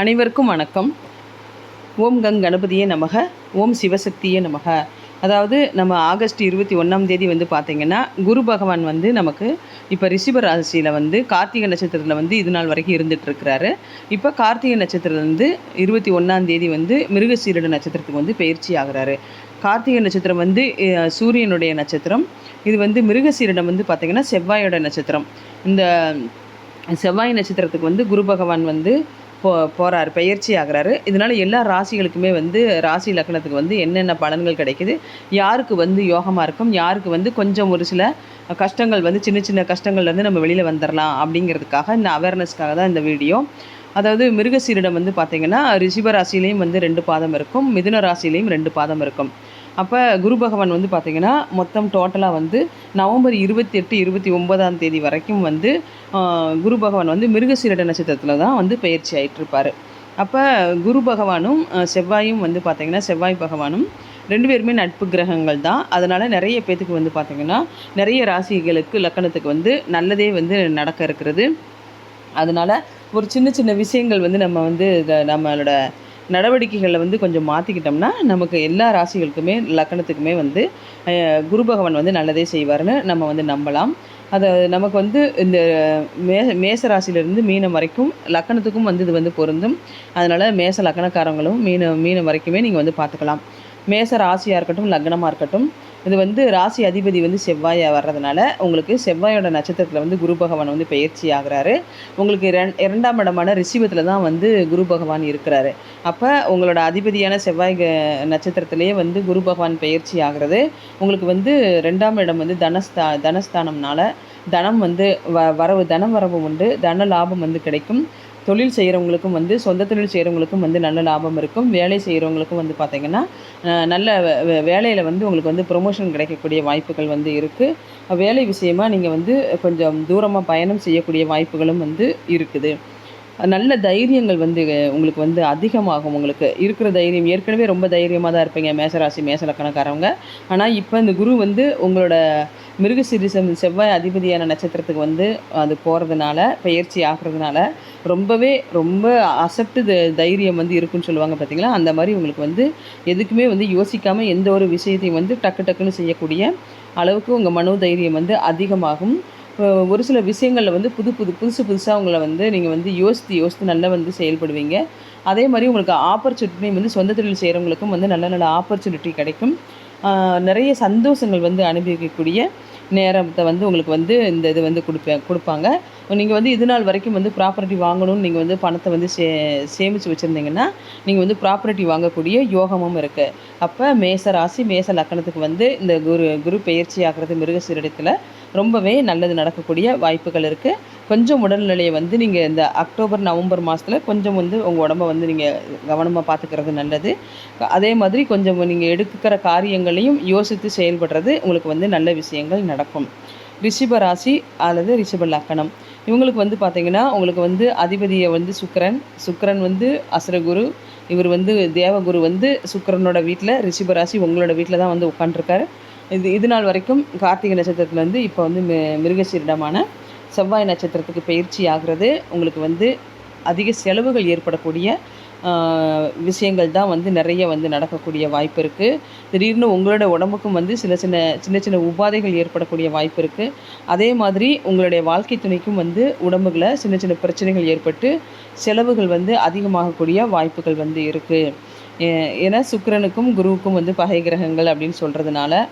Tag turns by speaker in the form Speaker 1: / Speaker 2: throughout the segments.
Speaker 1: அனைவருக்கும் வணக்கம். ஓம் கங் கணபதியே நமக, ஓம் சிவசக்தியே நமக. அதாவது நம்ம ஆகஸ்ட் 21 வந்து பார்த்திங்கன்னா, குரு பகவான் வந்து நமக்கு இப்போ ரிஷப ராசியில் வந்து கார்த்திகை நட்சத்திரத்தில் வந்து இது நாள் வரைக்கும் இருந்துகிட்ருக்கிறாரு. இப்போ கார்த்திகை நட்சத்திரத்துலேருந்து 21 வந்து மிருகசீரிட நட்சத்திரத்துக்கு வந்து பயிற்சி ஆகிறாரு. கார்த்திகை நட்சத்திரம் வந்து சூரியனுடைய நட்சத்திரம். இது வந்து மிருகசீரிடம் வந்து பார்த்திங்கன்னா செவ்வாயோட நட்சத்திரம். இந்த செவ்வாய் நட்சத்திரத்துக்கு வந்து குரு பகவான் வந்து போகிறாரு, பயிற்சி ஆகிறாரு. இதனால் எல்லா ராசிகளுக்குமே வந்து ராசி லக்னத்துக்கு வந்து என்னென்ன பலன்கள் கிடைக்குது, யாருக்கு வந்து யோகமாக இருக்கும், யாருக்கு வந்து கொஞ்சம் ஒரு சில கஷ்டங்கள் வந்து சின்ன சின்ன கஷ்டங்கள்லேருந்து நம்ம வெளியில் வந்துடலாம் அப்படிங்கிறதுக்காக, இந்த அவேர்னஸ்க்காக தான் இந்த வீடியோ. அதாவது மிருகசீரிடம் வந்து பார்த்திங்கன்னா ரிஷப ராசியிலையும் வந்து 2 பாதம் இருக்கும், மிதுன ராசியிலையும் 2 பாதம் இருக்கும். அப்போ குரு பகவான் வந்து பார்த்திங்கன்னா மொத்தம் டோட்டலாக வந்து நவம்பர் 28, 29 வரைக்கும் வந்து குரு பகவான் வந்து மிருகசீரிட நட்சத்திரத்தில் தான் வந்து பயிற்சி ஆகிட்டுருப்பார். அப்போ குரு பகவானும் செவ்வாயும் வந்து பார்த்திங்கன்னா செவ்வாய் பகவானும் 2 பேருமே நட்பு கிரகங்கள் தான். அதனால் நிறைய பேத்துக்கு வந்து பார்த்திங்கன்னா நிறைய ராசிகளுக்கு லக்கணத்துக்கு வந்து நல்லதே வந்து நடக்க இருக்கிறது. அதனால் ஒரு சின்ன சின்ன விஷயங்கள் வந்து நம்ம வந்து நம்மளோட நடவடிக்கைகளில் வந்து கொஞ்சம் மாற்றிக்கிட்டோம்னா நமக்கு எல்லா ராசிகளுக்குமே லக்கணத்துக்குமே வந்து குரு பகவான் வந்து நல்லதே செய்வார்னு நம்ம வந்து நம்பலாம். அதை நமக்கு வந்து இந்த மேச ராசியிலேருந்து மீனம் வரைக்கும் லக்கணத்துக்கும் வந்து இது வந்து பொருந்தும். அதனால் மேச லக்கணக்காரங்களும் மீனம் வரைக்குமே நீங்கள் வந்து பார்த்துக்கலாம். மேச ராசியாக இருக்கட்டும், லக்னமாக இருக்கட்டும், இது வந்து ராசி அதிபதி வந்து செவ்வாயாக வர்றதுனால உங்களுக்கு செவ்வாயோட நட்சத்திரத்தில் வந்து குரு பகவான் வந்து பயிற்சி ஆகிறாரு. உங்களுக்கு 2ஆம் இடமான ரிஷபத்தில் தான் வந்து குரு பகவான் இருக்கிறாரு. அப்போ உங்களோட அதிபதியான செவ்வாய் நட்சத்திரத்திலே வந்து குரு பகவான் பயிற்சி ஆகிறது. உங்களுக்கு வந்து 2ஆம் இடம் வந்து தனஸ்தானம்னால தனம் வந்து தனம் வரவு உண்டு, தன லாபம் வந்து கிடைக்கும். தொழில் செய்கிறவங்களுக்கும் வந்து சொந்த தொழில் செய்கிறவங்களுக்கும் வந்து நல்ல லாபம் இருக்கும். வேலை செய்கிறவங்களுக்கும் வந்து பார்த்திங்கன்னா நல்ல வேலையில் வந்து உங்களுக்கு வந்து ப்ரொமோஷன் கிடைக்கக்கூடிய வாய்ப்புகள் வந்து இருக்குது. வேலை விஷயமாக நீங்கள் வந்து கொஞ்சம் தூரமாக பயணம் செய்யக்கூடிய வாய்ப்புகளும் வந்து இருக்குது. நல்ல தைரியங்கள் வந்து உங்களுக்கு வந்து அதிகமாகும். உங்களுக்கு இருக்கிற தைரியம் ஏற்கனவே ரொம்ப தைரியமாக தான் இருப்பீங்க மேசராசி மேச லக்கணக்காரவங்க. ஆனால் இப்போ இந்த குரு வந்து உங்களோட மிருகசீரிஷம் செவ்வாய் அதிபதியான நட்சத்திரத்துக்கு வந்து அது போகிறதுனால, பயிற்சி ஆகிறதுனால ரொம்ப அசட்டு தைரியம் வந்து இருக்குன்னு சொல்லுவாங்க பார்த்தீங்களா, அந்த மாதிரி உங்களுக்கு வந்து எதுக்குமே வந்து யோசிக்காமல் எந்த ஒரு விஷயத்தையும் வந்து டக்குன்னு செய்யக்கூடிய அளவுக்கு உங்கள் மனோதைரியம் வந்து அதிகமாகும். ஒரு சில விஷயங்களில் வந்து புதுசாக உங்களை வந்து நீங்கள் வந்து யோசித்து நல்லா வந்து செயல்படுவீங்க. அதே மாதிரி உங்களுக்கு ஆப்பர்ச்சுனிட்டி வந்து சொந்த தொழில் செய்கிறவங்களுக்கும் வந்து நல்ல ஆப்பர்ச்சுனிட்டி கிடைக்கும். நிறைய சந்தோஷங்கள் வந்து அனுபவிக்கக்கூடிய நேரத்தை வந்து உங்களுக்கு வந்து இந்த இது வந்து கொடுப்பாங்க. நீங்கள் வந்து இது நாள் வரைக்கும் வந்து ப்ராப்பர்ட்டி வாங்கணும்னு நீங்கள் வந்து பணத்தை வந்து சேமித்து வச்சுருந்தீங்கன்னா நீங்கள் வந்து ப்ராப்பர்ட்டி வாங்கக்கூடிய யோகமும் இருக்குது. அப்போ மேச ராசி மேச லக்கணத்துக்கு வந்து இந்த குரு பயிற்சி ஆகிறது மிருகசீரிடத்தில் ரொம்பவே நல்லது நடக்கக்கூடிய வாய்ப்புகள் இருக்குது. கொஞ்சம் உடல்நிலையை வந்து நீங்கள் இந்த அக்டோபர் நவம்பர் மாதத்தில் கொஞ்சம் வந்து உங்கள் உடம்பை வந்து நீங்கள் கவனமாக பார்த்துக்கிறது நல்லது. அதே மாதிரி கொஞ்சம் நீங்கள் எடுக்கிற காரியங்களையும் யோசித்து செயல்படுறது உங்களுக்கு வந்து நல்ல விஷயங்கள் நடக்கும். ரிஷப ராசி அல்லது ரிஷப லக்கணம் இவங்களுக்கு வந்து பார்த்திங்கன்னா உங்களுக்கு வந்து அதிபதியை வந்து சுக்கிரன் வந்து அசுரகுரு, இவர் வந்து தேவகுரு வந்து சுக்கிரனோட வீட்டில், ரிஷப ராசி உங்களோட வீட்டில் தான் வந்து உட்காண்ட்ருக்காரு. இது நாள் வரைக்கும் கார்த்திகை நட்சத்திரத்தில் வந்து இப்போ வந்து மிருகசீரிடமான செவ்வாய் நட்சத்திரத்துக்கு பயிற்சி ஆகிறது. உங்களுக்கு வந்து அதிக செலவுகள் ஏற்படக்கூடிய விஷயங்கள் தான் வந்து நிறைய வந்து நடக்கக்கூடிய வாய்ப்பு இருக்குது. திடீர்னு உங்களோட உடம்புக்கும் வந்து சின்ன உபாதைகள் ஏற்படக்கூடிய வாய்ப்பு இருக்குது. அதே மாதிரி உங்களுடைய வாழ்க்கை துணைக்கும் வந்து உடம்புகளை சின்ன பிரச்சனைகள் ஏற்பட்டு செலவுகள் வந்து அதிகமாகக்கூடிய வாய்ப்புகள் வந்து இருக்குது. ஏன்னா சுக்கிரனுக்கும் குருவுக்கும் வந்து பகை கிரகங்கள் அப்படின்னு சொல்கிறதுனால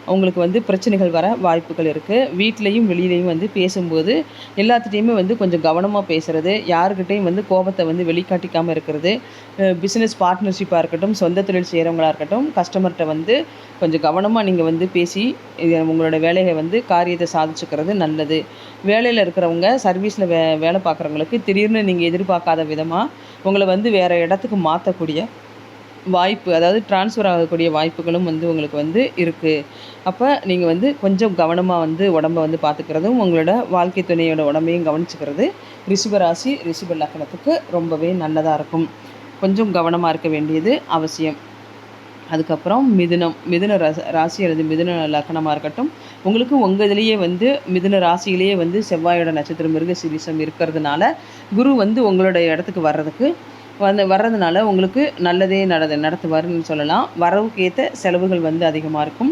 Speaker 1: அவங்களுக்கு வந்து பிரச்சனைகள் வர வாய்ப்புகள் இருக்குது. வீட்லேயும் வெளியிலையும் வந்து பேசும்போது எல்லாத்துட்டையுமே வந்து கொஞ்சம் கவனமாக பேசுகிறது, யாருக்கிட்டையும் வந்து கோபத்தை வந்து வெளிக்காட்டிக்காமல் இருக்கிறது. பிஸ்னஸ் பார்ட்னர்ஷிப்பாக இருக்கட்டும், சொந்த தொழில் செய்கிறவங்களாக இருக்கட்டும், கஸ்டமர்கிட்ட வந்து கொஞ்சம் கவனமாக நீங்கள் வந்து பேசி உங்களோட வேலையை வந்து காரியத்தை சாதிச்சுக்கிறது நல்லது. வேலையில் இருக்கிறவங்க சர்வீஸில் வேலை பார்க்குறவங்களுக்கு திடீர்னு நீங்கள் எதிர்பார்க்காத விதமாக உங்களை வந்து வேறு இடத்துக்கு மாற்றக்கூடிய வாய்ப்பு, அதாவது ட்ரான்ஸ்ஃபர் ஆகக்கூடிய வாய்ப்புகளும் வந்து உங்களுக்கு வந்து இருக்குது. அப்போ நீங்கள் வந்து கொஞ்சம் கவனமாக வந்து உடம்பை வந்து பார்த்துக்கிறதும் உங்களோட வாழ்க்கை துணையோட உடம்பையும் கவனிச்சுக்கிறது ரிஷபராசி ரிஷப லக்கணத்துக்கு ரொம்பவே நல்லதாக இருக்கும். கொஞ்சம் கவனமாக இருக்க வேண்டியது அவசியம். அதுக்கப்புறம் மிதுன ராசி அல்லது மிதுன லக்கணமாக இருக்கட்டும், உங்களுக்கு உங்கள் இதுலேயே வந்து மிதுன ராசியிலேயே வந்து செவ்வாயோட நட்சத்திரம் மிருகசீரிஷம் இருக்கிறதுனால குரு வந்து உங்களோட இடத்துக்கு வர்றதுக்கு வர்றதுனால உங்களுக்கு நல்லதே நடத்துவாருன்னு சொல்லலாம். வரவுக்கு ஏற்ற செலவுகள் வந்து அதிகமாக இருக்கும்.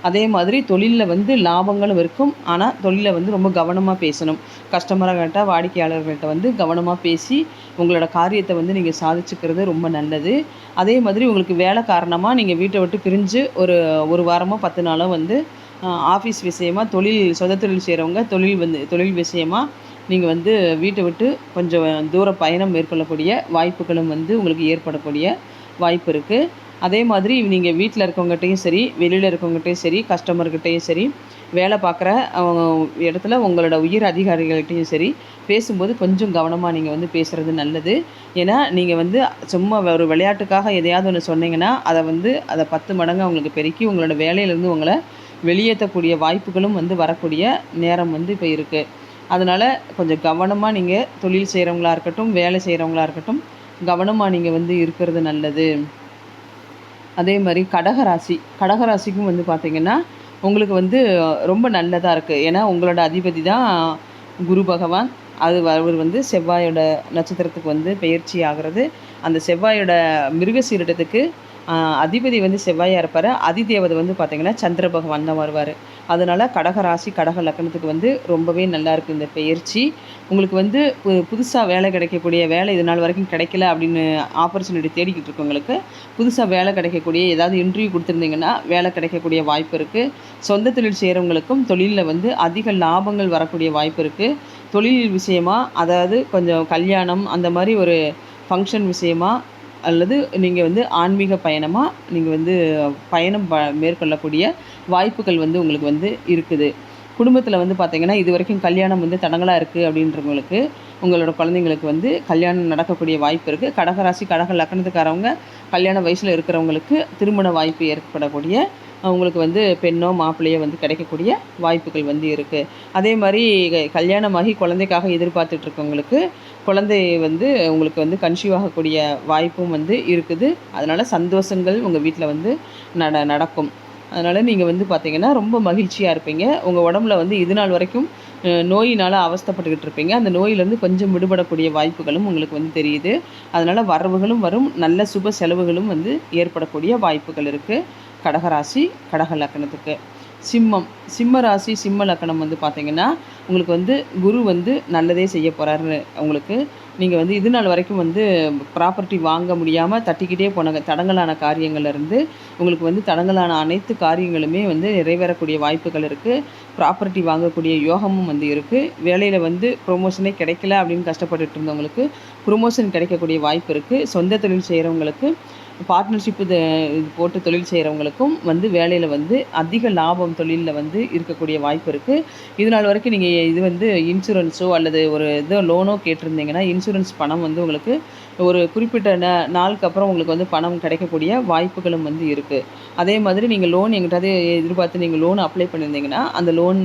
Speaker 1: அதே மாதிரி தொழிலில் வந்து லாபங்களும் இருக்கும். ஆனால் தொழிலில் வந்து ரொம்ப கவனமாக பேசணும். கஸ்டமர்கள்ட்ட வாடிக்கையாளர்கள்ட்ட வந்து கவனமாக பேசி உங்களோட காரியத்தை வந்து நீங்கள் சாதிச்சுக்கிறது ரொம்ப நல்லது. அதே மாதிரி உங்களுக்கு வேலை காரணமாக நீங்கள் வீட்டை விட்டு பிரிஞ்சு ஒரு 1 வாரமோ 10 நாளோ வந்து ஆஃபீஸ் விஷயமா சொந்த தொழில் செய்கிறவங்க தொழில் விஷயமா நீங்கள் வந்து வீட்டை விட்டு கொஞ்சம் தூர பயணம் மேற்கொள்ளக்கூடிய வாய்ப்புகளும் வந்து உங்களுக்கு ஏற்படக்கூடிய வாய்ப்பு இருக்குது. அதே மாதிரி நீங்கள் வீட்டில் இருக்கவங்ககிட்டையும் சரி, வெளியில் இருக்கவங்ககிட்டையும் சரி, கஸ்டமர்கிட்டையும் சரி, வேலை பார்க்குற இடத்துல உங்களோட உயர் அதிகாரிகள்கிட்டையும் சரி, பேசும்போது கொஞ்சம் கவனமாக நீங்கள் வந்து பேசுகிறது நல்லது. ஏன்னா நீங்கள் வந்து சும்மா ஒரு விளையாட்டுக்காக எதையாவது ஒன்று சொன்னீங்கன்னா, அதை 10 மடங்கு அவங்களுக்கு பெருக்கி உங்களோட வேலையிலேருந்து உங்களை வெளியேற்றக்கூடிய வாய்ப்புகளும் வந்து வரக்கூடிய நேரம் வந்து இப்போ இருக்குது. அதனால் கொஞ்சம் கவனமாக நீங்கள் தொழில் செய்கிறவங்களா இருக்கட்டும், வேலை செய்கிறவங்களா இருக்கட்டும், கவனமாக நீங்கள் வந்து இருக்கிறது நல்லது. அதே மாதிரி கடகராசிக்கும் வந்து பார்த்திங்கன்னா, உங்களுக்கு வந்து ரொம்ப நல்லதாக இருக்குது. ஏன்னா உங்களோட அதிபதி தான் குரு பகவான். அவர் வந்து செவ்வாயோட நட்சத்திரத்துக்கு வந்து பெயர்ச்சி ஆகிறது. அந்த செவ்வாயோட மிருகசீரிடத்துக்கு அதிபதி வந்து செவ்வாயாக இருப்பார். அதிதேவதை வந்து பார்த்திங்கன்னா சந்திர பகவான் தான் வருவார். அதனால் கடகராசி கடக லக்கணத்துக்கு வந்து ரொம்பவே நல்லாயிருக்கு இந்த பெயர்ச்சி. உங்களுக்கு வந்து புதுசாக வேலை கிடைக்கக்கூடிய வேலை இது நாள் வரைக்கும் கிடைக்கல அப்படின்னு ஆப்பர்ச்சுனிட்டி தேடிக்கிட்டு இருக்கவங்களுக்கு புதுசாக வேலை கிடைக்கக்கூடிய ஏதாவது இன்டர்வியூ கொடுத்துருந்தீங்கன்னா வேலை கிடைக்கக்கூடிய வாய்ப்பு இருக்குது. சொந்த தொழில் செய்கிறவங்களுக்கும் தொழிலில் வந்து அதிக லாபங்கள் வரக்கூடிய வாய்ப்பு இருக்குது. தொழில் விஷயமா, அதாவது கொஞ்சம் கல்யாணம் அந்த மாதிரி ஒரு ஃபங்க்ஷன் விஷயமா, அல்லது நீங்கள் வந்து ஆன்மீக பயணமாக நீங்கள் வந்து பயணம் மேற்கொள்ளக்கூடிய வாய்ப்புகள் வந்து உங்களுக்கு வந்து இருக்குது. குடும்பத்தில் வந்து பார்த்திங்கன்னா இது வரைக்கும் கல்யாணம் வந்து தடங்கலாக இருக்குது அப்படின்றவங்களுக்கு உங்களோட குழந்தைங்களுக்கு வந்து கல்யாணம் நடக்கக்கூடிய வாய்ப்பு இருக்குது. கடகராசி கடக லக்கணத்துக்காரவங்க கல்யாண வயசில் இருக்கிறவங்களுக்கு திருமண வாய்ப்பு ஏற்படக்கூடிய அவங்களுக்கு வந்து பெண்ணோ மாப்பிள்ளையோ வந்து கிடைக்கக்கூடிய வாய்ப்புகள் வந்து இருக்குது. அதே மாதிரி கல்யாணமாகி குழந்தைக்காக எதிர்பார்த்துட்ருக்கவங்களுக்கு குழந்தை வந்து உங்களுக்கு வந்து கன்சீவ் ஆகக்கூடிய வாய்ப்பும் வந்து இருக்குது. அதனால் சந்தோஷங்கள் உங்கள் வீட்டில் வந்து நடக்கும். அதனால் நீங்கள் வந்து பார்த்திங்கன்னா ரொம்ப மகிழ்ச்சியாக இருப்பீங்க. உங்கள் உடம்புல வந்து இது நாள் வரைக்கும் நோயினால் அவஸ்தைப்பட்டுக்கிட்டு இருப்பீங்க. அந்த நோயிலேருந்து கொஞ்சம் விடுபடக்கூடிய வாய்ப்புகளும் உங்களுக்கு வந்து தெரியுது. அதனால் வரவுகளும் வரும், நல்ல சுப செலவுகளும் வந்து ஏற்படக்கூடிய வாய்ப்புகள் இருக்குது கடகராசி கடக லக்கணத்துக்கு. சிம்ம ராசி சிம்ம லக்கணம் வந்து பார்த்திங்கன்னா உங்களுக்கு வந்து குரு வந்து நல்லதே செய்ய போகிறாரு. உங்களுக்கு நீங்கள் வந்து இது நாள் வரைக்கும் வந்து ப்ராப்பர்ட்டி வாங்க முடியாமல் தட்டிக்கிட்டே போன தடங்கலான காரியங்கள்லேருந்து உங்களுக்கு வந்து தடங்கலான அனைத்து காரியங்களுமே வந்து நிறைவேறக்கூடிய வாய்ப்புகள் இருக்குது. ப்ராப்பர்ட்டி வாங்கக்கூடிய யோகமும் வந்து இருக்குது. வேலையில் வந்து ப்ரொமோஷனே கிடைக்கல அப்படின்னு கஷ்டப்பட்டுட்டு இருந்தவங்களுக்கு ப்ரொமோஷன் கிடைக்கக்கூடிய வாய்ப்பு இருக்குது. சொந்த தொழில் செய்கிறவங்களுக்கு பார்ட்னர்ஷிப்பு இது போட்டு தொழில் செய்கிறவங்களுக்கும் வந்து வேலையில் வந்து அதிக லாபம் தொழிலில் வந்து இருக்கக்கூடிய வாய்ப்பு இருக்குது. இது நாள் வரைக்கும் நீங்கள் இது வந்து இன்சூரன்ஸோ அல்லது ஒரு லோனோ கேட்டிருந்தீங்கன்னா இன்சூரன்ஸ் பணம் வந்து உங்களுக்கு ஒரு குறிப்பிட்ட நாளுக்கு அப்புறம் உங்களுக்கு வந்து பணம் கிடைக்கக்கூடிய வாய்ப்புகளும் வந்து இருக்குது. அதே மாதிரி நீங்கள் லோன் எங்கிட்டாவது எதிர்பார்த்து நீங்கள் லோன் அப்ளை பண்ணியிருந்தீங்கன்னா அந்த லோன்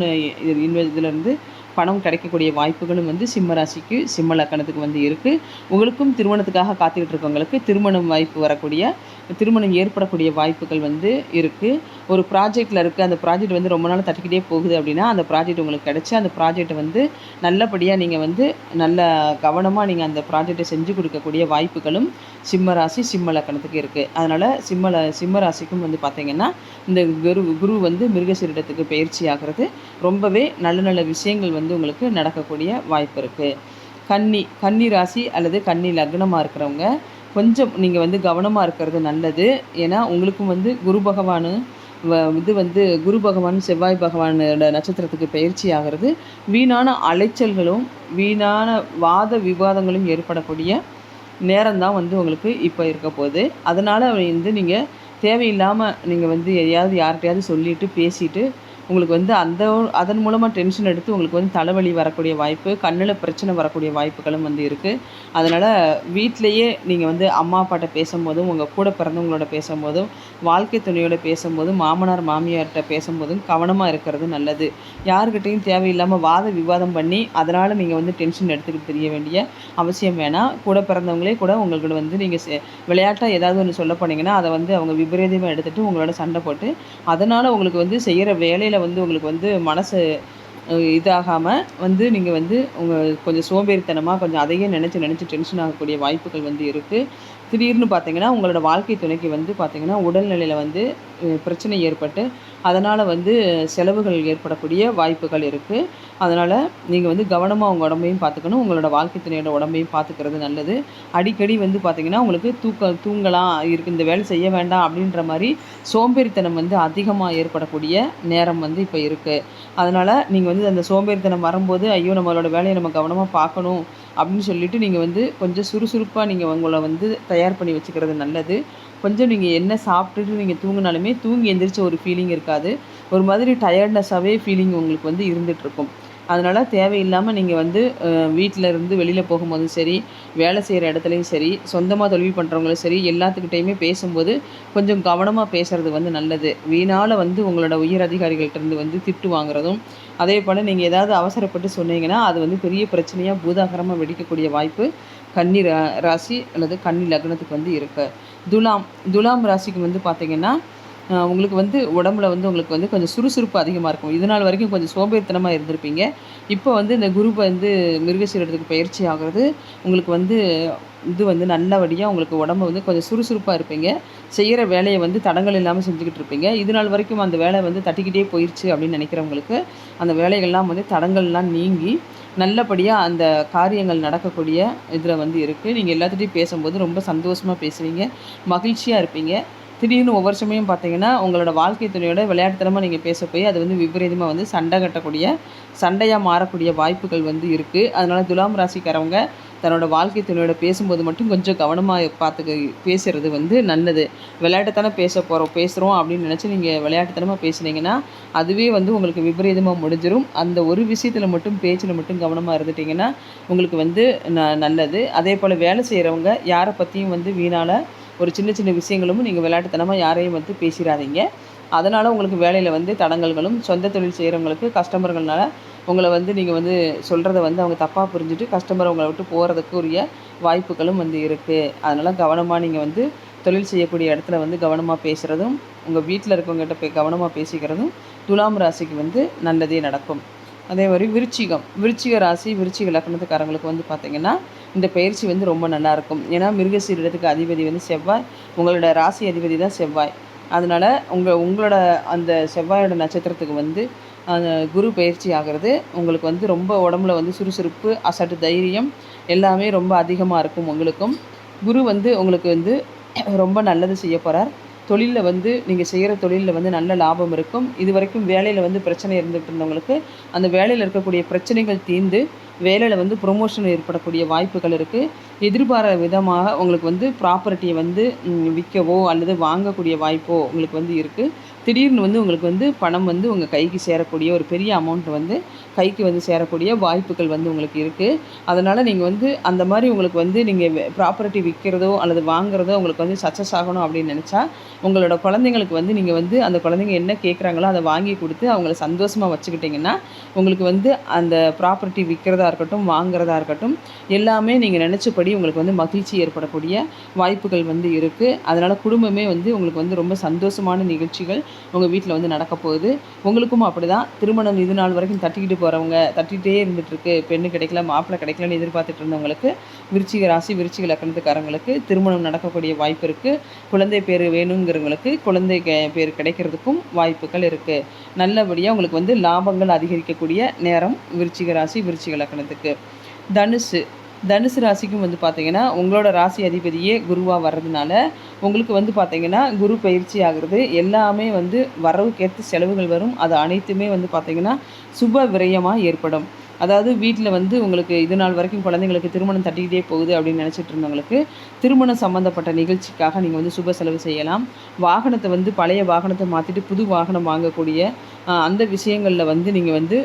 Speaker 1: இதிலேருந்து பணம் கிடைக்கக்கூடிய வாய்ப்புகளும் வந்து சிம்ம ராசிக்கு சிம்ம லக்கணத்துக்கு வந்து இருக்குது. உங்களுக்கும் திருமணத்துக்காக காத்துக்கிட்டு இருக்கவங்களுக்கு திருமணம் வாய்ப்பு வரக்கூடிய திருமணம் ஏற்படக்கூடிய வாய்ப்புகள் வந்து இருக்குது. ஒரு ப்ராஜெக்டில் இருக்குது, அந்த ப்ராஜெக்ட் வந்து ரொம்ப நாள் தட்டிக்கிட்டே போகுது அப்படின்னா அந்த ப்ராஜெக்ட் உங்களுக்கு கிடச்சி அந்த ப்ராஜெக்டை வந்து நல்லபடியாக நீங்கள் வந்து நல்ல கவனமாக நீங்கள் அந்த ப்ராஜெக்டை செஞ்சு கொடுக்கக்கூடிய வாய்ப்புகளும் சிம்ம ராசி சிம்ம லக்கணத்துக்கு இருக்குது. அதனால் சிம்ம ராசிக்கும் வந்து பார்த்திங்கன்னா இந்த குரு வந்து மிருகசீரிடத்துக்கு பயிற்சி ஆகிறது ரொம்பவே நல்ல நல்ல விஷயங்கள் வந்து உங்களுக்கு நடக்கக்கூடிய வாய்ப்பு இருக்குது. கன்னி ராசி அல்லது கன்னி லக்னமாக இருக்கிறவங்க கொஞ்சம் நீங்கள் வந்து கவனமாக இருக்கிறது நல்லது. ஏன்னா உங்களுக்கும் வந்து குரு பகவான் செவ்வாய் பகவானோட நட்சத்திரத்துக்கு பயிற்சி ஆகிறது வீணான அலைச்சல்களும் வீணான வாத விவாதங்களும் ஏற்படக்கூடிய நேரம்தான் வந்து உங்களுக்கு இப்போ இருக்க போகுது. அதனால் வந்து நீங்கள் தேவையில்லாமல் நீங்கள் வந்து யார்கிட்டையாவது சொல்லிவிட்டு பேசிட்டு உங்களுக்கு வந்து அதன் மூலமாக டென்ஷன் எடுத்து உங்களுக்கு வந்து தலைவலி வரக்கூடிய வாய்ப்பு, கண்ணில் பிரச்சனை வரக்கூடிய வாய்ப்புகளும் வந்து இருக்குது. அதனால் வீட்டிலையே நீங்கள் வந்து அம்மா அப்பாட்ட பேசும்போதும் உங்கள் கூட பிறந்தவங்களோட பேசும்போதும் வாழ்க்கை துணையோட பேசும்போதும் மாமனார் மாமியார்கிட்ட பேசும்போதும் கவனமாக இருக்கிறது நல்லது. யாருக்கிட்டையும் தேவையில்லாமல் வாத விவாதம் பண்ணி அதனால் நீங்கள் வந்து டென்ஷன் எடுத்துக்கிட்டு தெரிய வேண்டிய அவசியம் வேணாம். கூட பிறந்தவங்களே கூட உங்களுக்கு வந்து நீங்கள் விளையாட்டாக ஏதாவது ஒன்று சொல்ல போனீங்கன்னா அதை வந்து அவங்க விபரீதமாக எடுத்துகிட்டு உங்களோட சண்டை போட்டு அதனால் உங்களுக்கு வந்து செய்கிற வேலையில் வந்து உங்களுக்கு வந்து மனசு இதாகாமல் வந்து நீங்கள் வந்து உங்கள் கொஞ்சம் சோம்பேறித்தனமாக கொஞ்சம் அதையே நினச்சி நினச்சி டென்ஷன் ஆகக்கூடிய வாய்ப்புகள் வந்து இருக்குது. திடீர்னு பார்த்தீங்கன்னா உங்களோட வாழ்க்கை துணைக்கு வந்து பார்த்தீங்கன்னா உடல்நிலையில் வந்து பிரச்சனை ஏற்பட்டு அதனால் வந்து செலவுகள் ஏற்படக்கூடிய வாய்ப்புகள் இருக்குது. அதனால் நீங்கள் வந்து கவனமாக உங்கள் உடம்பையும் பார்த்துக்கணும், உங்களோட வாழ்க்கை துணையோட உடம்பையும் பார்த்துக்கிறது நல்லது. அடிக்கடி வந்து பார்த்திங்கன்னா உங்களுக்கு தூங்கலாம் இருக்குது, இந்த வேலை செய்ய வேண்டாம் அப்படின்ற மாதிரி சோம்பேறித்தனம் வந்து அதிகமாக ஏற்படக்கூடிய நேரம் வந்து இப்போ இருக்குது. அதனால் நீங்கள் வந்து அந்த சோம்பேறித்தனம் வரும்போது ஐயோ நம்மளோட வேலையை நம்ம கவனமாக பார்க்கணும் அப்படின்னு சொல்லிட்டு நீங்கள் வந்து கொஞ்சம் சுறுசுறுப்பாக நீங்கள் உங்களை வந்து தயார் பண்ணி வச்சுக்கிறது நல்லது. கொஞ்சம் நீங்கள் என்ன சாப்பிட்டுட்டு நீங்கள் தூங்கினாலுமே தூங்கி எந்திரிச்ச ஒரு ஃபீலிங் இருக்காது. ஒரு மாதிரி டயர்ட்னஸாகவே ஃபீலிங் உங்களுக்கு வந்து இருந்துகிட்ருக்கும். அதனால் தேவையில்லாமல் நீங்கள் வந்து வீட்டில் இருந்து வெளியில் போகும்போதும் சரி, வேலை செய்கிற இடத்துலையும் சரி, சொந்தமாக தொழில் பண்ணுறவங்களும் சரி, எல்லாத்துக்கிட்டையுமே பேசும்போது கொஞ்சம் கவனமாக பேசுகிறது வந்து நல்லது. வீணால் வந்து உங்களோட உயர் அதிகாரிகள்கிட்டருந்து வந்து திட்டு வாங்குறதும், அதே போல் நீங்கள் ஏதாவது அவசரப்பட்டு சொன்னீங்கன்னா அது வந்து பெரிய பிரச்சனையாக பூதாகரமாக வெடிக்கக்கூடிய வாய்ப்பு கன்னி ராசி அல்லது கன்னி லக்னத்துக்கு வந்து இருக்குது. துலாம் ராசிக்கு வந்து பார்த்திங்கன்னா உங்களுக்கு வந்து உடம்புல வந்து உங்களுக்கு வந்து கொஞ்சம் சுறுசுறுப்பு அதிகமாக இருக்கும். இது நாள் வரைக்கும் கொஞ்சம் சோம்பேறித்தனமாக இருந்திருப்பீங்க. இப்போ வந்து இந்த குரு வந்து மிருகசீரத்துக்கு பயிற்சி ஆகிறது உங்களுக்கு வந்து இது வந்து நல்லபடியாக உங்களுக்கு உடம்பு வந்து கொஞ்சம் சுறுசுறுப்பாக இருப்பீங்க. செய்கிற வேலையை வந்து தடங்கள் இல்லாமல் செஞ்சுக்கிட்டு இருப்பீங்க. இது நாள் வரைக்கும் அந்த வேலை வந்து தட்டிக்கிட்டே போயிடுச்சு அப்படின்னு நினைக்கிறவங்களுக்கு அந்த வேலைகள்லாம் வந்து தடங்கள்லாம் நீங்கி நல்லபடியாக அந்த காரியங்கள் நடக்கக்கூடிய இதில் வந்து இருக்குது. நீங்கள் எல்லாத்துட்டையும் பேசும்போது ரொம்ப சந்தோஷமாக பேசுவீங்க, மகிழ்ச்சியாக இருப்பீங்க. திடீர்னு ஒவ்வொரு சமயம் பார்த்தீங்கன்னா உங்களோட வாழ்க்கை துணையோட விளையாட்டுத்தனமாக நீங்கள் பேச போய் அது வந்து விபரீதமாக வந்து சண்டையாக மாறக்கூடிய வாய்ப்புகள் வந்து இருக்குது. அதனால் துலாம் ராசிக்காரவங்க தன்னோட வாழ்க்கை துணையோட பேசும்போது மட்டும் கொஞ்சம் கவனமாக பேசுகிறது வந்து நல்லது. விளையாட்டுத்தனம் பேசுகிறோம் அப்படின்னு நினச்சி நீங்கள் விளையாட்டுத்தனமாக பேசுனீங்கன்னா அதுவே வந்து உங்களுக்கு விபரீதமாக முடிஞ்சிடும். அந்த ஒரு விஷயத்தில் மட்டும் பேச்சில் மட்டும் கவனமாக இருந்துட்டிங்கன்னா உங்களுக்கு வந்து நல்லது. அதே போல் வேலை செய்கிறவங்க யாரை பற்றியும் வந்து வீணால் ஒரு சின்ன சின்ன விஷயங்களும் நீங்கள் விளையாட்டுத்தனமாக யாரையும் வந்து பேசிடாதீங்க. அதனால் உங்களுக்கு வேலையில் வந்து தடங்கல்களும், சொந்த தொழில் செய்கிறவங்களுக்கு கஸ்டமர்கள்னால உங்களை வந்து நீங்கள் வந்து சொல்கிறத வந்து அவங்க தப்பாக புரிஞ்சுட்டு கஸ்டமர் உங்களை விட்டு போகிறதுக்கு உரிய வாய்ப்புகளும் வந்து இருக்குது. அதனால் கவனமாக நீங்கள் வந்து தொழில் செய்யக்கூடிய இடத்துல வந்து கவனமாக பேசுகிறதும், உங்கள் வீட்டில் இருக்கவங்ககிட்ட கவனமாக பேசிக்கிறதும் துலாம் ராசிக்கு வந்து நல்லதே நடக்கும். அதே மாதிரி விருச்சிக ராசி, விருச்சிக லக்னத்துக்காரங்களுக்கு வந்து பார்த்திங்கன்னா இந்த பயிற்சி வந்து ரொம்ப நல்லாயிருக்கும். ஏன்னா மிருகசீரிடத்துக்கு அதிபதி வந்து செவ்வாய், உங்களோட ராசி அதிபதி தான் செவ்வாய். அதனால் உங்களோட அந்த செவ்வாயோட நட்சத்திரத்துக்கு வந்து அந்த குரு பயிற்சி ஆகிறது உங்களுக்கு வந்து ரொம்ப உடம்புல வந்து சுறுசுறுப்பு, அசட்டு, தைரியம் எல்லாமே ரொம்ப அதிகமாக இருக்கும். உங்களுக்கும் குரு வந்து உங்களுக்கு வந்து ரொம்ப நல்லது செய்ய போகிறார். தொழிலில் வந்து நீங்கள் செய்கிற தொழிலில் வந்து நல்ல லாபம் இருக்கும். இது வரைக்கும் வேலையில் வந்து பிரச்சனை இருந்துகிட்டு இருந்தவங்களுக்கு அந்த வேலையில் இருக்கக்கூடிய பிரச்சனைகள் தீர்ந்து வேலையில் வந்து ப்ரொமோஷன் ஏற்படக்கூடிய வாய்ப்புகள் இருக்குது. எதிர்பாராத விதமாக உங்களுக்கு வந்து ப்ராப்பர்ட்டியை வந்து விற்கவோ அல்லது வாங்கக்கூடிய வாய்ப்போ உங்களுக்கு வந்து இருக்குது. திடீர்னு வந்து உங்களுக்கு வந்து பணம் வந்து உங்கள் கைக்கு சேரக்கூடிய ஒரு பெரிய அமௌண்ட் வந்து கைக்கு வந்து சேரக்கூடிய வாய்ப்புகள் வந்து உங்களுக்கு இருக்குது. அதனால் நீங்கள் வந்து அந்த மாதிரி உங்களுக்கு வந்து நீங்கள் ப்ராப்பர்ட்டி விற்கிறதோ அல்லது வாங்குறதோ உங்களுக்கு வந்து சக்ஸஸ் ஆகணும் அப்படின்னு நினச்சா உங்களோட குழந்தைங்களுக்கு வந்து நீங்கள் வந்து அந்த குழந்தைங்க என்ன கேட்குறாங்களோ அதை வாங்கி கொடுத்து அவங்கள சந்தோஷமாக வச்சுக்கிட்டிங்கன்னா உங்களுக்கு வந்து அந்த ப்ராப்பர்ட்டி விற்கிறதா இருக்கட்டும், வாங்குறதா இருக்கட்டும் எல்லாமே நீங்கள் நினச்சபடி உங்களுக்கு வந்து மகிழ்ச்சி ஏற்படக்கூடிய வாய்ப்புகள் வந்து இருக்குது. அதனால் குடும்பமே வந்து உங்களுக்கு வந்து ரொம்ப சந்தோஷமான நிகழ்ச்சிகள் உங்கள் வீட்டில் வந்து நடக்க போகுது. உங்களுக்கும் அப்படி தான். திருமணம் இது நாள் வரைக்கும் தட்டிகிட்டே இருந்துகிட்ருக்கு, பெண்ணு கிடைக்கல, மாப்பிள்ளை கிடைக்கலன்னு எதிர்பார்த்துட்டு இருந்தவங்களுக்கு, விருச்சிக ராசி, விருச்சிக லக்னத்துக்காரங்களுக்கு திருமணம் நடக்கக்கூடிய வாய்ப்பு இருக்குது. குழந்தை பேர் வேணுங்கிறவங்களுக்கு குழந்தை பேர் கிடைக்கிறதுக்கும் வாய்ப்புகள் இருக்குது. நல்லபடியாக உங்களுக்கு வந்து லாபங்கள் அதிகரிக்கக்கூடிய நேரம் விருச்சிக ராசி, விருச்சிக லக்னத்துக்கு. தனுசு ராசிக்கும் வந்து பார்த்திங்கன்னா உங்களோட ராசி அதிபதியே குருவாக வர்றதுனால உங்களுக்கு வந்து பார்த்திங்கன்னா குரு பயிற்சி ஆகிறது எல்லாமே வந்து வரவுக்கேற்ற செலவுகள் வரும். அது அனைத்துமே வந்து பார்த்திங்கன்னா சுப விரயமாக ஏற்படும். அதாவது வீட்டில் வந்து உங்களுக்கு இது நாள் வரைக்கும் குழந்தைங்களுக்கு திருமணம் தட்டிக்கிட்டே போகுது அப்படின்னு நினச்சிட்டு இருந்தவங்களுக்கு திருமணம் சம்மந்தப்பட்ட நிகழ்ச்சிக்காக நீங்கள் வந்து சுப செலவு செய்யலாம். வாகனத்தை வந்து பழைய வாகனத்தை மாற்றிட்டு புது வாகனம் வாங்கக்கூடிய அந்த விஷயங்களில் வந்து நீங்கள் வந்து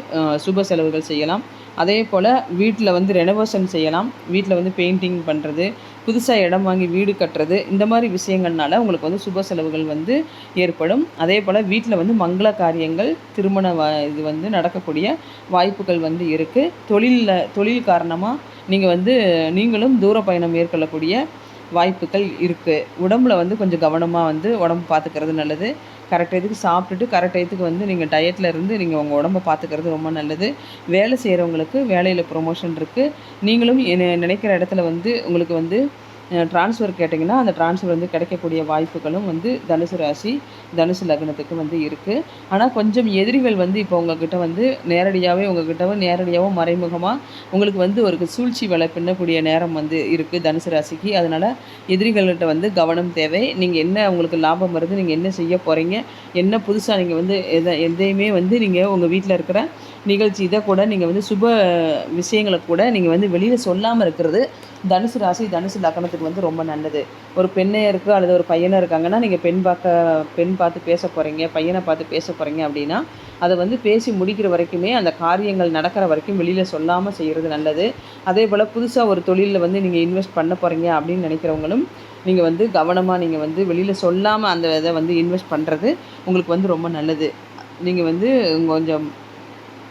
Speaker 1: சுப செலவுகள் செய்யலாம். அதே போல் வீட்டில் வந்து ரெனோவேஷன் செய்யலாம். வீட்டில் வந்து பெயிண்டிங் பண்ணுறது, புதுசாக இடம் வாங்கி வீடு கட்டுறது, இந்த மாதிரி விஷயங்கள்னால உங்களுக்கு வந்து சுப செலவுகள் வந்து ஏற்படும். அதே போல் வீட்டில் வந்து மங்கள காரியங்கள், திருமண இது வந்து நடக்கக்கூடிய வாய்ப்புகள் வந்து இருக்குது. தொழில் காரணமாக நீங்கள் வந்து நீங்களும் தூர பயணம் மேற்கொள்ளக்கூடிய வாய்ப்புகள் இருக்குது. உடம்புல வந்து கொஞ்சம் கவனமாக வந்து உடம்பு பார்த்துக்கிறது நல்லது. கரெக்ட் டயத்துக்கு சாப்பிட்டுட்டு கரெக்ட் டயத்துக்கு வந்து நீங்கள் டயட்டில் இருந்து நீங்கள் உங்கள் உடம்ப பார்த்துக்கிறது ரொம்ப நல்லது. வேலை செய்கிறவங்களுக்கு வேலையில் ப்ரொமோஷன் இருக்குது. நீங்களும் நினைக்கிற இடத்துல வந்து உங்களுக்கு வந்து ட்ரான்ஸ்ஃபர் கேட்டிங்கன்னா அந்த ட்ரான்ஸ்ஃபர் வந்து கிடைக்கக்கூடிய வாய்ப்புகளும் வந்து தனுசு ராசி, தனுசு லக்னத்துக்கு வந்து இருக்குது. ஆனால் கொஞ்சம் எதிரிகள் வந்து இப்போ உங்கள்கிட்ட வந்து நேரடியாகவோ மறைமுகமாக உங்களுக்கு வந்து ஒரு சூழ்ச்சி வலை பின்னக்கூடிய நேரம் வந்து இருக்குது தனுசு ராசிக்கு. அதனால் எதிரிகள்கிட்ட வந்து கவனம் தேவை. நீங்கள் என்ன உங்களுக்கு லாபம் வருது, நீங்கள் என்ன செய்ய போகிறீங்க, என்ன புதுசாக நீங்கள் வந்து எதையுமே வந்து நீங்கள் உங்கள் வீட்டில் இருக்கிற நிகழ்ச்சி இதை கூட நீங்கள் வந்து சுப விஷயங்களை கூட நீங்கள் வந்து வெளியில் சொல்லாமல் இருக்கிறது தனுசு ராசி, தனுசு லக்னத்துக்கு வந்து ரொம்ப நல்லது. ஒரு பெண்ணே இருக்குது அல்லது ஒரு பையனாக இருக்காங்கன்னா நீங்கள் பெண் பார்த்து பேச போகிறீங்க, பையனை பார்த்து பேச போகிறீங்க அப்படின்னா அதை வந்து பேசி முடிக்கிற வரைக்குமே அந்த காரியங்கள் நடக்கிற வரைக்கும் வெளியில் சொல்லாமல் செய்கிறது நல்லது. அதே போல் புதுசாக ஒரு தொழிலில் வந்து நீங்கள் இன்வெஸ்ட் பண்ண போகிறீங்க அப்படின்னு நினைக்கிறவங்களும் நீங்கள் வந்து கவனமாக நீங்கள் வந்து வெளியில் சொல்லாமல் அந்த இதை வந்து இன்வெஸ்ட் பண்ணுறது உங்களுக்கு வந்து ரொம்ப நல்லது. நீங்கள் வந்து கொஞ்சம்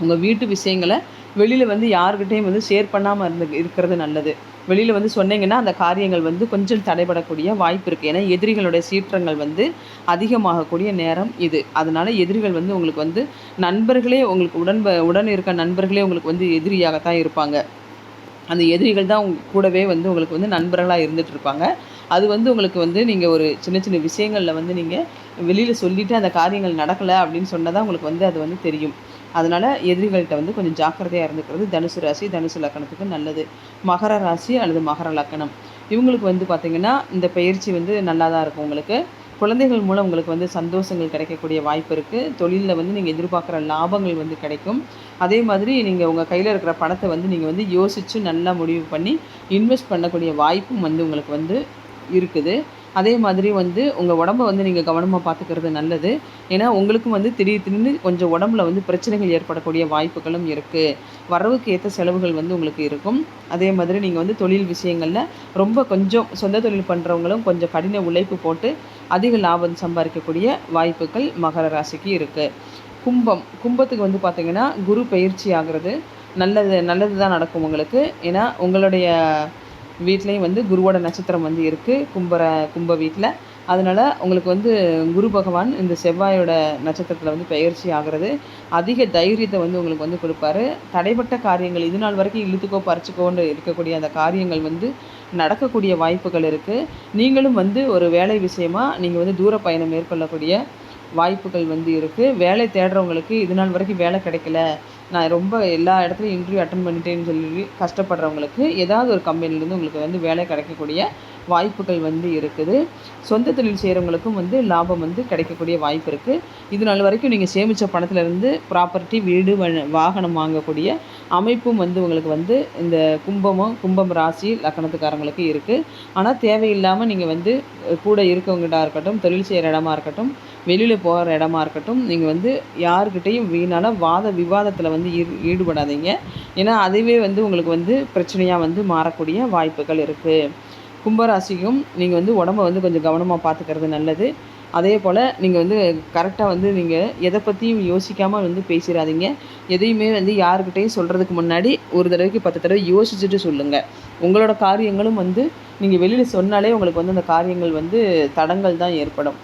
Speaker 1: உங்கள் வீட்டு விஷயங்களை வெளியில் வந்து யாருக்கிட்டையும் வந்து ஷேர் பண்ணாமல் இருக்கிறது நல்லது. வெளியில் வந்து சொன்னீங்கன்னா அந்த காரியங்கள் வந்து கொஞ்சம் தடைபடக்கூடிய வாய்ப்பு இருக்குது. ஏன்னா எதிரிகளுடைய சீற்றங்கள் வந்து அதிகமாகக்கூடிய நேரம் இது. அதனால் எதிரிகள் வந்து உங்களுக்கு வந்து நண்பர்களே உங்களுக்கு உடன் இருக்க நண்பர்களே உங்களுக்கு வந்து எதிரியாகத்தான் இருப்பாங்க. அந்த எதிரிகள் தான் கூடவே வந்து உங்களுக்கு வந்து நண்பர்களாக இருந்துகிட்ருப்பாங்க. அது வந்து உங்களுக்கு வந்து நீங்கள் ஒரு சின்ன சின்ன விஷயங்களில் வந்து நீங்கள் வெளியில் சொல்லிவிட்டு அந்த காரியங்கள் நடக்கலை அப்படின்னு சொன்னால் தான் உங்களுக்கு வந்து அது வந்து தெரியும். அதனால் எதிரிகள்கிட்ட வந்து கொஞ்சம் ஜாக்கிரதையாக இருந்துக்கிறது தனுசு ராசி, தனுசு லக்கணத்துக்கு நல்லது. மகர ராசி அல்லது மகர லக்கணம் இவங்களுக்கு வந்து பார்த்திங்கன்னா இந்த பயிற்சி வந்து நல்லா தான் இருக்கும். உங்களுக்கு குழந்தைகள் மூலம் உங்களுக்கு வந்து சந்தோஷங்கள் கிடைக்கக்கூடிய வாய்ப்பு இருக்குது. தொழிலில் வந்து நீங்கள் எதிர்பார்க்குற லாபங்கள் வந்து கிடைக்கும். அதே மாதிரி நீங்கள் உங்கள் கையில் இருக்கிற பணத்தை வந்து நீங்கள் வந்து யோசித்து நல்லா முடிவு பண்ணி இன்வெஸ்ட் பண்ணக்கூடிய வாய்ப்பும் வந்து உங்களுக்கு வந்து இருக்குது. அதே மாதிரி வந்து உங்கள் உடம்பை வந்து நீங்கள் கவனமாக பார்த்துக்கிறது நல்லது. ஏன்னா உங்களுக்கும் வந்து திடீர்னு கொஞ்சம் உடம்புல வந்து பிரச்சனைகள் ஏற்படக்கூடிய வாய்ப்புகளும் இருக்குது. வரவுக்கு ஏற்ற செலவுகள் வந்து உங்களுக்கு இருக்கும். அதே மாதிரி நீங்கள் வந்து தொழில் விஷயங்களில் ரொம்ப கொஞ்சம் சொந்த தொழில் பண்ணுறவங்களும் கொஞ்சம் கடின உழைப்பு போட்டு அதிக லாபம் சம்பாதிக்கக்கூடிய வாய்ப்புகள் மகர ராசிக்கு இருக்குது. கும்பத்துக்கு வந்து பார்த்திங்கன்னா குரு பயிற்சி ஆகிறது நல்லது தான் நடக்கும் உங்களுக்கு. ஏன்னா உங்களுடைய வீட்லேயும் வந்து குருவோட நட்சத்திரம் வந்து இருக்குது கும்ப வீட்டில். அதனால் உங்களுக்கு வந்து குரு பகவான் இந்த செவ்வாயோட நட்சத்திரத்தில் வந்து பயிற்சி ஆகிறது அதிக தைரியத்தை வந்து உங்களுக்கு வந்து கொடுப்பாரு. தடைப்பட்ட காரியங்கள் இது நாள் வரைக்கும் இழுத்துக்கோ பறிச்சுக்கோன்னு இருக்கக்கூடிய அந்த காரியங்கள் வந்து நடக்கக்கூடிய வாய்ப்புகள் இருக்குது. நீங்களும் வந்து ஒரு வேலை விஷயமாக நீங்கள் வந்து தூர பயணம் மேற்கொள்ளக்கூடிய வாய்ப்புகள் வந்து இருக்குது. வேலை தேடுறவங்களுக்கு இது நாள் வரைக்கும் வேலை கிடைக்கல, நான் ரொம்ப எல்லா இடத்துலையும் இன்டர்வியூ அட்டன் பண்ணிட்டேன்னு சொல்லி கஷ்டப்படுறவங்களுக்கு ஏதாவது ஒரு கம்பெனிலேருந்து உங்களுக்கு வந்து வேலை கிடைக்கக்கூடிய வாய்ப்புகள் வந்து இருக்குது. சொந்த தொழில் செய்கிறவங்களுக்கும் வந்து லாபம் வந்து கிடைக்கக்கூடிய வாய்ப்பு இருக்குது. இது நாள் வரைக்கும் நீங்கள் சேமித்த பணத்திலேருந்து ப்ராப்பர்ட்டி, வீடு, வாகனம் வாங்கக்கூடிய அமைப்பும் வந்து உங்களுக்கு வந்து இந்த கும்பம் ராசி லக்கணத்துக்காரங்களுக்கு இருக்குது. ஆனால் தேவையில்லாமல் நீங்கள் வந்து கூட இருக்கவங்ககிட்ட இருக்கட்டும், தொழில் செய்கிற இடமா இருக்கட்டும், வெளியில் போகிற இடமா இருக்கட்டும், நீங்கள் வந்து யாருக்கிட்டையும் வீணான விவாதத்தில் வந்து ஈடுபடாதீங்க. ஏன்னா அதுவே வந்து உங்களுக்கு வந்து பிரச்சனையாக வந்து மாறக்கூடிய வாய்ப்புகள் இருக்குது. கும்பராசிக்கும் நீங்கள் வந்து உடம்பை வந்து கொஞ்சம் கவனமாக பார்த்துக்கிறது நல்லது. அதே போல் நீங்கள் வந்து கரெக்டாக வந்து நீங்கள் எதை பற்றியும் யோசிக்காமல் வந்து பேசிடாதீங்க. எதையுமே வந்து யாருக்கிட்டையும் சொல்கிறதுக்கு முன்னாடி ஒரு தடவைக்கு 10 தடவை யோசிச்சுட்டு சொல்லுங்கள். உங்களோட காரியங்களும் வந்து நீங்கள் வெளியில் சொன்னாலே உங்களுக்கு வந்து அந்த காரியங்கள் வந்து தடங்கள் தான் ஏற்படும்.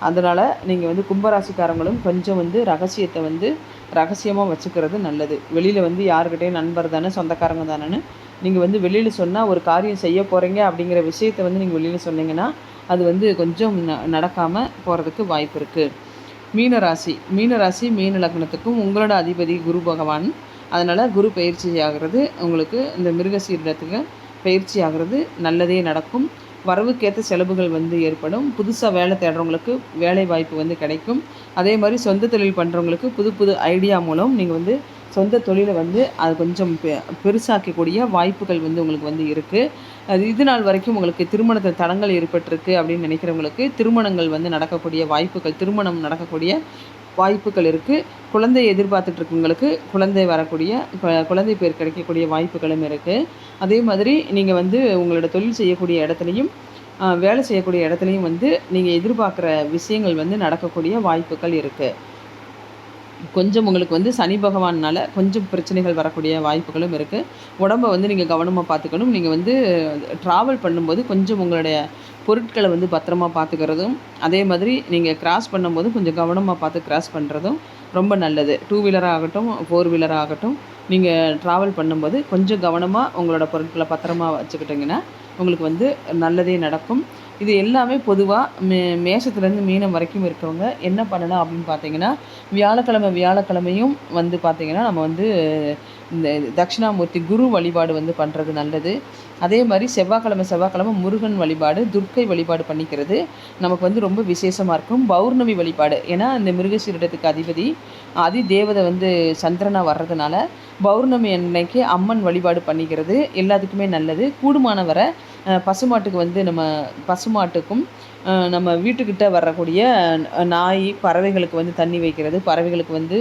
Speaker 1: அதனால் நீங்கள் வந்து கும்பராசிக்காரங்களும் கொஞ்சம் வந்து ரகசியத்தை வந்து ரகசியமாக வச்சுக்கிறது நல்லது. வெளியில் வந்து யாருக்கிட்டையும் நண்பர் தானே, சொந்தக்காரங்க தானேன்னு நீங்கள் வந்து வெளியில் சொன்னால் ஒரு காரியம் செய்ய போகிறீங்க அப்படிங்கிற விஷயத்தை வந்து நீங்கள் வெளியில் சொன்னீங்கன்னா அது வந்து கொஞ்சம் நடக்காமல் போகிறதுக்கு வாய்ப்பு இருக்குது. மீனராசி மீன லக்னத்துக்கும் உங்களோட அதிபதி குரு பகவான். அதனால் குரு பயிற்சி ஆகிறது உங்களுக்கு இந்த மிருகசீரிடத்துக்கு பயிற்சி ஆகிறது நல்லதே நடக்கும். வரவுக்கேற்ற செலவுகள் வந்து ஏற்படும். புதுசாக வேலை தேடுறவங்களுக்கு வேலை வாய்ப்பு வந்து கிடைக்கும். அதே மாதிரி சொந்த தொழில் பண்ணுறவங்களுக்கு புது ஐடியா மூலம் நீங்கள் வந்து சொந்த தொழிலை வந்து அது கொஞ்சம் பெருசாக்கக்கூடிய வாய்ப்புகள் வந்து உங்களுக்கு வந்து இருக்குது. அது இது நாள் வரைக்கும் உங்களுக்கு திருமணத்தில் தடங்கள் ஏற்பட்டிருக்கு அப்படின்னு நினைக்கிறவங்களுக்கு திருமணங்கள் வந்து நடக்கக்கூடிய வாய்ப்புகள், திருமணம் நடக்கக்கூடிய வாய்ப்புகள் இருக்குது. குழந்தை எதிர்பார்த்துட்ருக்கவங்களுக்கு குழந்தை வரக்கூடிய குழந்தை பேர் கிடைக்கக்கூடிய வாய்ப்புகளும் இருக்குது. அதே மாதிரி நீங்கள் வந்து உங்களோட தொழில் செய்யக்கூடிய இடத்துலையும் வேலை செய்யக்கூடிய இடத்துலையும் வந்து நீங்கள் எதிர்பார்க்குற விஷயங்கள் வந்து நடக்கக்கூடிய வாய்ப்புகள் இருக்குது. கொஞ்சம் உங்களுக்கு வந்து சனி பகவானால் கொஞ்சம் பிரச்சனைகள் வரக்கூடிய வாய்ப்புகளும் இருக்குது. உடம்பை வந்து நீங்கள் கவனமாக பார்த்துக்கணும். நீங்கள் வந்து ட்ராவல் பண்ணும்போது கொஞ்சம் உங்களுடைய பொருட்களை வந்து பத்திரமா பார்த்துக்கிறதும், அதே மாதிரி நீங்கள் கிராஸ் பண்ணும்போது கொஞ்சம் கவனமாக பார்த்து கிராஸ் பண்ணுறதும் ரொம்ப நல்லது. 2 வீலராக ஆகட்டும், 4 வீலராக ஆகட்டும், நீங்கள் ட்ராவல் பண்ணும்போது கொஞ்சம் கவனமாக உங்களோட பொருட்களை பத்திரமா வச்சுக்கிட்டிங்கன்னா உங்களுக்கு வந்து நல்லதே நடக்கும். இது எல்லாமே பொதுவாக மேஷத்துலேருந்து மீனம் வரைக்கும் இருக்கவங்க என்ன பண்ணலாம் அப்படின்னு பார்த்தீங்கன்னா, வியாழக்கிழமையும் வந்து பார்த்திங்கன்னா நம்ம வந்து இந்த தட்சிணாமூர்த்தி குரு வழிபாடு வந்து பண்ணுறது நல்லது. அதே மாதிரி செவ்வாய்க்கிழமை முருகன் வழிபாடு, துர்க்கை வழிபாடு பண்ணிக்கிறது நமக்கு வந்து ரொம்ப விசேஷமாக இருக்கும். பௌர்ணமி வழிபாடு, ஏன்னா இந்த மிருகசீரிடத்துக்கு அதி தேவதை வந்து சந்திரனாக வர்றதுனால பௌர்ணமி அன்னைக்கு அம்மன் வழிபாடு பண்ணிக்கிறது எல்லாத்துக்குமே நல்லது. கூடுமான வரை பசுமாட்டுக்கு வந்து பசுமாட்டுக்கும் நம்ம வீட்டுக்கிட்ட வரக்கூடிய நாய், பறவைகளுக்கு வந்து தண்ணி வைக்கிறது, பறவைகளுக்கு வந்து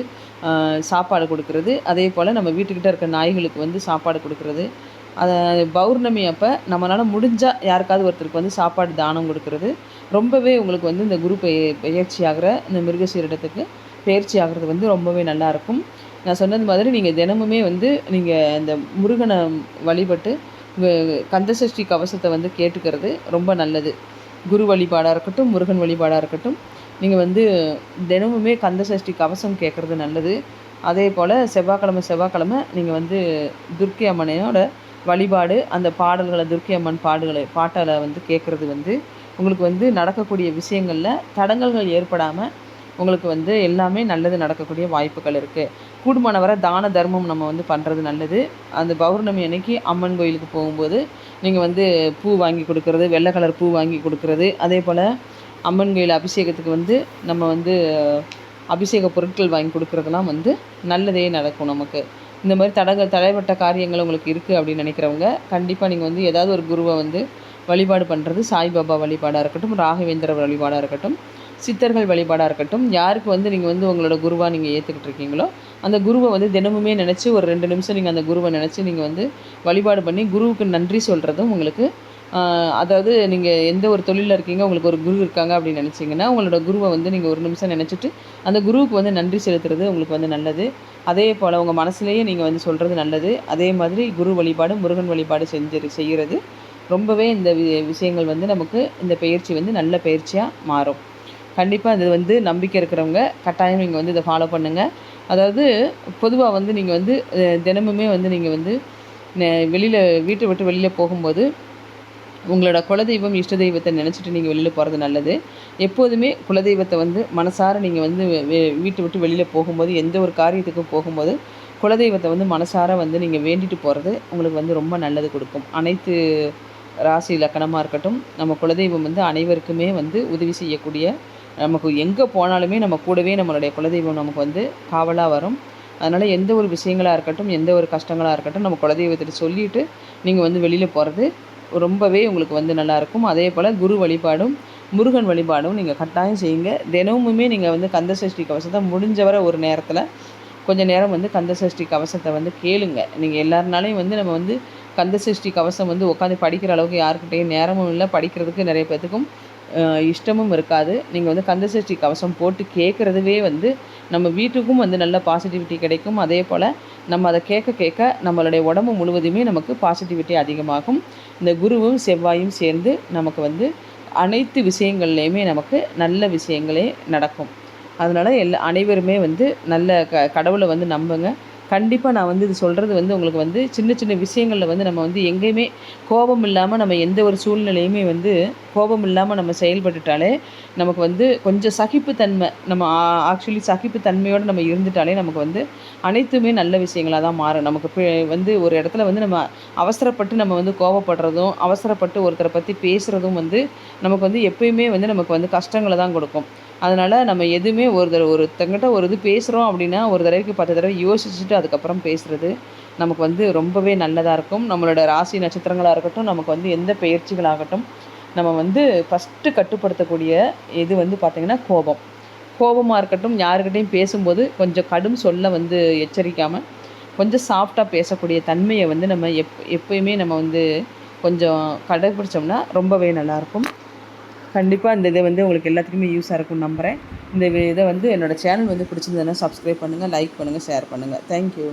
Speaker 1: சாப்பாடு கொடுக்கறது, அதே போல் நம்ம வீட்டுக்கிட்ட இருக்க நாய்களுக்கு வந்து சாப்பாடு கொடுக்கறது. பௌர்ணமி அப்போ நம்மளால் முடிஞ்சால் யாருக்காவது ஒருத்தருக்கு வந்து சாப்பாடு தானம் கொடுக்கறது ரொம்பவே உங்களுக்கு வந்து இந்த குரு பெயர்ச்சி ஆகிற இந்த மிருகசீரிடத்துக்கு பயிற்சி ஆகிறது வந்து ரொம்பவே நல்லாயிருக்கும். நான் சொன்னது மாதிரி நீங்கள் தினமுமே வந்து நீங்கள் இந்த முருகனை வழிபட்டு கந்தசஷ்டி கவசத்தை வந்து கேட்டுக்கிறது ரொம்ப நல்லது. குரு வழிபாடாக இருக்கட்டும், முருகன் வழிபாடாக இருக்கட்டும், நீங்கள் வந்து தினமுமே கந்தசஷ்டி கவசம் கேட்குறது நல்லது. அதே போல் செவ்வாய்க்கிழமை நீங்கள் வந்து துர்க்கை அம்மனையோட வழிபாடு, அந்த பாடல்களை துர்க்கை அம்மன் பாட்டலை வந்து கேட்குறது வந்து உங்களுக்கு வந்து நடக்கக்கூடிய விஷயங்களில் தடங்கல்கள் ஏற்படாமல் உங்களுக்கு வந்து எல்லாமே நல்லது நடக்கக்கூடிய வாய்ப்புகள் இருக்குது. கூடுமானவரை தான தர்மம் நம்ம வந்து பண்ணுறது நல்லது. அந்த பௌர்ணமி அன்னைக்கு அம்மன் கோயிலுக்கு போகும்போது நீங்கள் வந்து பூ வாங்கி கொடுக்குறது, வெள்ளை கலர் பூ வாங்கி கொடுக்குறது, அதே போல் அம்மன் கோயில் அபிஷேகத்துக்கு வந்து நம்ம வந்து அபிஷேக பொருட்கள் வாங்கி கொடுக்குறதுலாம் வந்து நல்லதே நடக்கும் நமக்கு. இந்த மாதிரி தடைப்பட்ட காரியங்கள் உங்களுக்கு இருக்குது அப்படின்னு நினைக்கிறவங்க கண்டிப்பாக நீங்கள் வந்து ஏதாவது ஒரு குருவை வந்து வழிபாடு பண்ணுறது, சாய்பாபா வழிபாடாக இருக்கட்டும், ராகவேந்திர வழிபாடாக இருக்கட்டும், சித்தர்கள் வழிபாடாக இருக்கட்டும், யாருக்கு வந்து நீங்கள் வந்து உங்களோட குருவாக நீங்கள் ஏற்றுக்கிட்டு இருக்கீங்களோ அந்த குருவை வந்து தினமுமே நினச்சி ஒரு 2 நிமிஷம் நீங்கள் அந்த குருவை நினச்சி நீங்கள் வந்து வழிபாடு பண்ணி குருவுக்கு நன்றி சொல்கிறதும் உங்களுக்கு, அதாவது நீங்கள் எந்த ஒரு தொழிலில் இருக்கீங்க, உங்களுக்கு ஒரு குரு இருக்காங்க அப்படின்னு நினச்சிங்கன்னா உங்களோட குருவை வந்து நீங்கள் 1 நிமிஷம் நினச்சிட்டு அந்த குருவுக்கு வந்து நன்றி செலுத்துறது உங்களுக்கு வந்து நல்லது. அதே போல் உங்கள் மனசுலேயே நீங்கள் வந்து சொல்கிறது நல்லது. அதே மாதிரி குரு வழிபாடு, முருகன் வழிபாடு செய்கிறது ரொம்பவே இந்த விஷயங்கள் வந்து நமக்கு இந்த பயிற்சி வந்து நல்ல பயிற்சியாக மாறும். கண்டிப்பாக இது வந்து நம்பிக்கை இருக்கிறவங்க கட்டாயம் நீங்கள் வந்து இதை ஃபாலோ பண்ணுங்கள். அதாவது பொதுவாக வந்து நீங்கள் வந்து தினமுமே வந்து நீங்கள் வந்து வீட்டை விட்டு வெளியில் போகும்போது உங்களோட குலதெய்வம், இஷ்ட தெய்வத்தை நினச்சிட்டு நீங்கள் வெளியில் போகிறது நல்லது. எப்போதுமே குலதெய்வத்தை வந்து மனசார நீங்கள் வந்து வீட்டை விட்டு வெளியில் போகும்போது, எந்த ஒரு காரியத்துக்கும் போகும்போது குலதெய்வத்தை வந்து மனசார வந்து நீங்கள் வேண்டிட்டு போகிறது உங்களுக்கு வந்து ரொம்ப நல்லது கொடுக்கும். அனைத்து ராசி லக்கணமாக இருக்கட்டும், நம்ம குலதெய்வம் வந்து அனைவருக்குமே வந்து உதவி செய்யக்கூடிய, நமக்கு எங்கே போனாலுமே நம்ம கூடவே நம்மளுடைய குலதெய்வம் நமக்கு வந்து காவலாக வரும். அதனால் எந்த ஒரு விஷயங்களாக இருக்கட்டும், எந்த ஒரு கஷ்டங்களாக இருக்கட்டும், நம்ம குலதெய்வத்திட்ட சொல்லிவிட்டு நீங்கள் வந்து வெளியில் போகிறது ரொம்பவே உங்களுக்கு வந்து நல்லாயிருக்கும். அதே போல் குரு வழிபாடும், முருகன் வழிபாடும் நீங்கள் கட்டாயம் செய்யுங்க. தினமுமே நீங்கள் வந்து கந்தசஷ்டி கவசத்தை முடிஞ்சவரை ஒரு நேரத்தில் கொஞ்சம் நேரம் வந்து கந்தசஷ்டி கவசத்தை வந்து கேளுங்க. நீங்கள் எல்லாருனாலையும் வந்து நம்ம வந்து கந்தசஷ்டி கவசம் வந்து உட்காந்து படிக்கிற அளவுக்கு யாருக்கிட்டையும் நேரமும் இல்லை, படிக்கிறதுக்கு நிறைய பேர்த்துக்கும் இஷ்டமும் இருக்காது. நீங்கள் வந்து கந்தசஷ்டி கவசம் போட்டு கேட்குறதுவே வந்து நம்ம வீட்டுக்கும் வந்து நல்ல பாசிட்டிவிட்டி கிடைக்கும். அதே போல் நம்ம அதை கேட்க நம்மளுடைய உடம்பு முழுவதுமே நமக்கு பாசிட்டிவிட்டி அதிகமாகும். இந்த குருவும் செவ்வாயும் சேர்ந்து நமக்கு வந்து அனைத்து விஷயங்கள்லேயுமே நமக்கு நல்ல விஷயங்களே நடக்கும். அதனால் அனைவருமே வந்து நல்ல கடவுளை வந்து நம்புங்க. கண்டிப்பாக நான் வந்து இது சொல்கிறது வந்து உங்களுக்கு வந்து சின்ன சின்ன விஷயங்களில் வந்து நம்ம வந்து எங்கேயுமே கோபம் இல்லாமல், நம்ம எந்த ஒரு சூழ்நிலையுமே வந்து கோபம் இல்லாமல் நம்ம செயல்பட்டுட்டாலே நமக்கு வந்து கொஞ்சம் சகிப்புத்தன்மை, நம்ம ஆக்சுவலி சகிப்புத்தன்மையோடு நம்ம இருந்துட்டாலே நமக்கு வந்து அனைத்துமே நல்ல விஷயங்களாக தான் மாறும். நமக்கு வந்து ஒரு இடத்துல வந்து நம்ம அவசரப்பட்டு நம்ம வந்து கோபப்படுறதும், அவசரப்பட்டு ஒருத்தரை பற்றி பேசுகிறதும் வந்து நமக்கு வந்து எப்பயுமே வந்து நமக்கு வந்து கஷ்டங்களை தான் கொடுக்கும். அதனால் நம்ம எதுவுமே ஒருத்தங்கிட்ட ஒரு இது பேசுகிறோம் அப்படின்னா ஒரு தடவைக்கு 10 தடவை யோசிச்சுட்டு அதுக்கப்புறம் பேசுகிறது நமக்கு வந்து ரொம்பவே நல்லதாக இருக்கும். நம்மளோட ராசி நட்சத்திரங்களாக இருக்கட்டும், நமக்கு வந்து எந்த பயிற்சிகளாகட்டும், நம்ம வந்து ஃபஸ்ட்டு கட்டுப்படுத்தக்கூடிய இது வந்து பார்த்திங்கன்னா கோபமாக இருக்கட்டும். யாருக்கிட்டையும் பேசும்போது கொஞ்சம் கடும் சொல்ல வந்து எச்சரிக்காமல் கொஞ்சம் சாஃப்டாக பேசக்கூடிய தன்மையை வந்து நம்ம எப்பயுமே நம்ம வந்து கொஞ்சம் கடைப்பிடிச்சோம்னா ரொம்பவே நல்லாயிருக்கும். கண்டிப்பாக இந்த இதை வந்து உங்களுக்கு எல்லாத்துக்குமே யூஸாக இருக்கும்னு நம்புகிறேன். இந்த இதை வந்து என்னோடய சேனல் வந்து பிடிச்சிருந்ததுன்னா சப்ஸ்கிரைப் பண்ணுங்கள், லைக் பண்ணுங்கள், ஷேர் பண்ணுங்கள். தேங்க்யூ.